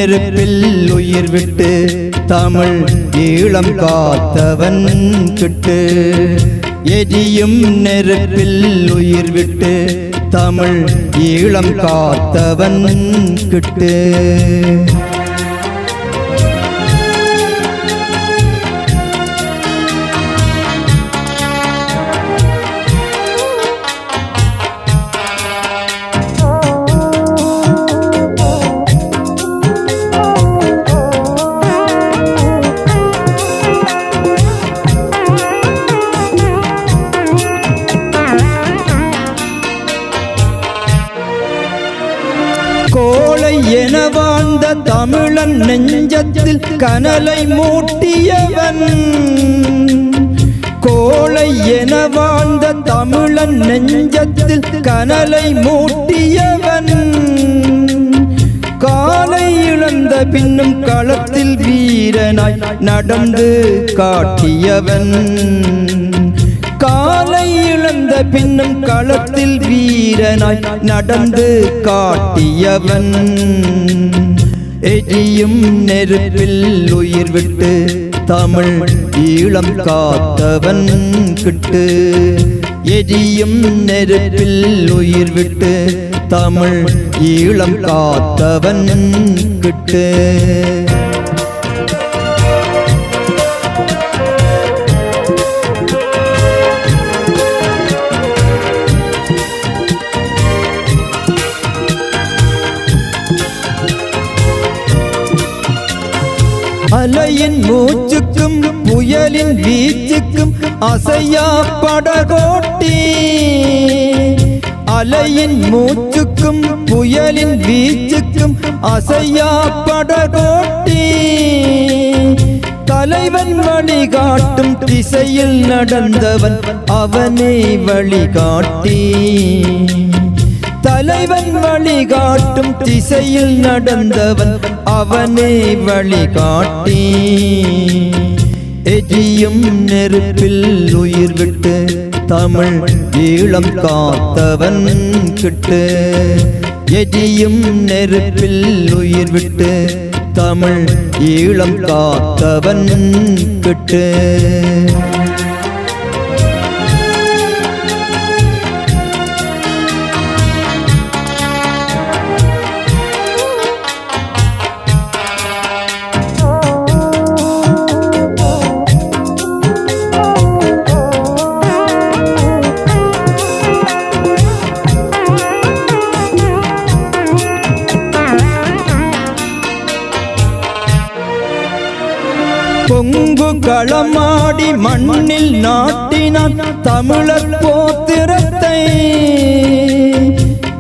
நெருப்பில் உயிர் விட்டு தமிழ் ஈழம் காத்தவன் கிட்டு எரியும் நெருப்பில் உயிர் விட்டு தமிழ் ஈழம் காத்தவன் கிட்டு கோளை என வாழ்ந்த தமிழன் நெஞ்சத்தில் கனலை மூட்டியவன் கோளை என வாழ்ந்த தமிழன் நெஞ்சத்தில் கனலை மூட்டியவன் காலை இழந்த பின்னும் களத்தில் வீரனாய் நடந்து காட்டியவன் காலை இழந்த பின்னும் களத்தில் வீரனாய் நடந்து காட்டியவன் எரியும் நெருப்பில் உயிர் விட்டு தமிழ் ஈழம் காத்தவன் கிட்டு எரியும் நெருப்பில் உயிர் விட்டு தமிழ் ஈழம் காத்தவன் கிட்டு அலையின் மூச்சுக்கும் புயலின் வீச்சுக்கும் அசையா படகோட்டி அலையின் மூச்சுக்கும் புயலின் வீச்சுக்கும் அசையா படகோட்டி தலைவன் வழிகாட்டும் திசையில் நடந்தவன் அவனே வழிகாட்டி தலைவன் வழிகாட்டும் திசையில் நடந்தவன் அவனே வழிகாட்டி எரியும் நெருப்பில் உயிர் விட்டு தமிழ் ஈழம் காத்தவன் கிட்டு எரியும் நெருப்பில் உயிர் விட்டு தமிழ் ஈழம் காத்தவன் கிட்டு பொங்கு களமாடி மண்ணில் நாட்டினான் தமிழர் போத்திரத்தை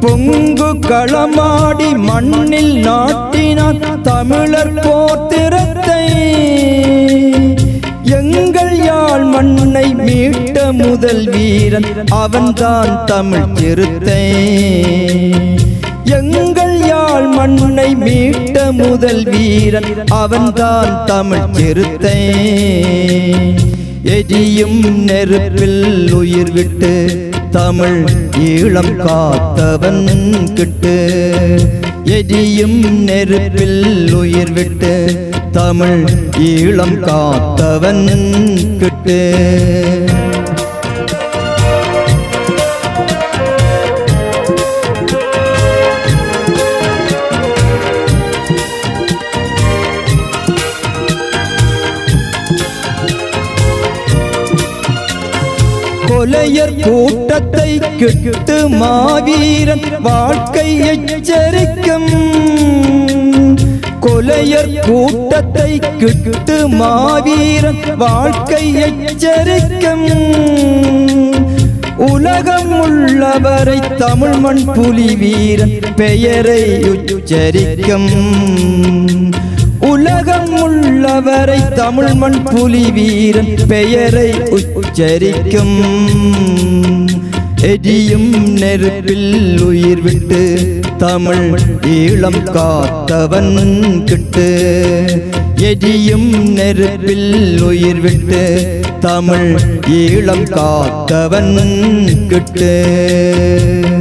பொங்கு களமாடி மண்ணில் நாட்டினான் தமிழர் போத்திரத்தை எங்கள் யாழ் மண்ணை மீட்ட முதல் வீரன் அவன்தான் தமிழ் சிறுத்தை எங்கள் யாழ் மண்ணை மீட்ட முதல் வீரன் அவன்தான் தமிழ் சிறுத்தை எரியும் நெருப்பில் உயிர் விட்டு தமிழ் ஈழம் காத்தவன் கிட்டு எரியும் நெருப்பில் உயிர் விட்டு தமிழ் ஈழம் காத்தவன் கிட்டு கொலையர் கூட்டத்தை கிட்டு மாவீரன் வாழ்க்கை எச்சரிக்கும் கொலையர் கூட்டத்தை கிட்டு மாவீரன் வாழ்க்கை எச்சரிக்கும் உலகம் உள்ளவரை தமிழ் மண் புலி வீரன் பெயரை உச்சரிக்கும் உலகம் உள்ளவரை தமிழ் மண் புலி வீரன் பெயரை உச்சரிக்கும் எரியும் நெருப்பில் உயிர் விட்டு தமிழ் ஈழம் காத்தவன் கிட்டு எரியும் நெருப்பில் உயிர் விட்டு தமிழ் ஈழம் காத்தவன் கிட்டு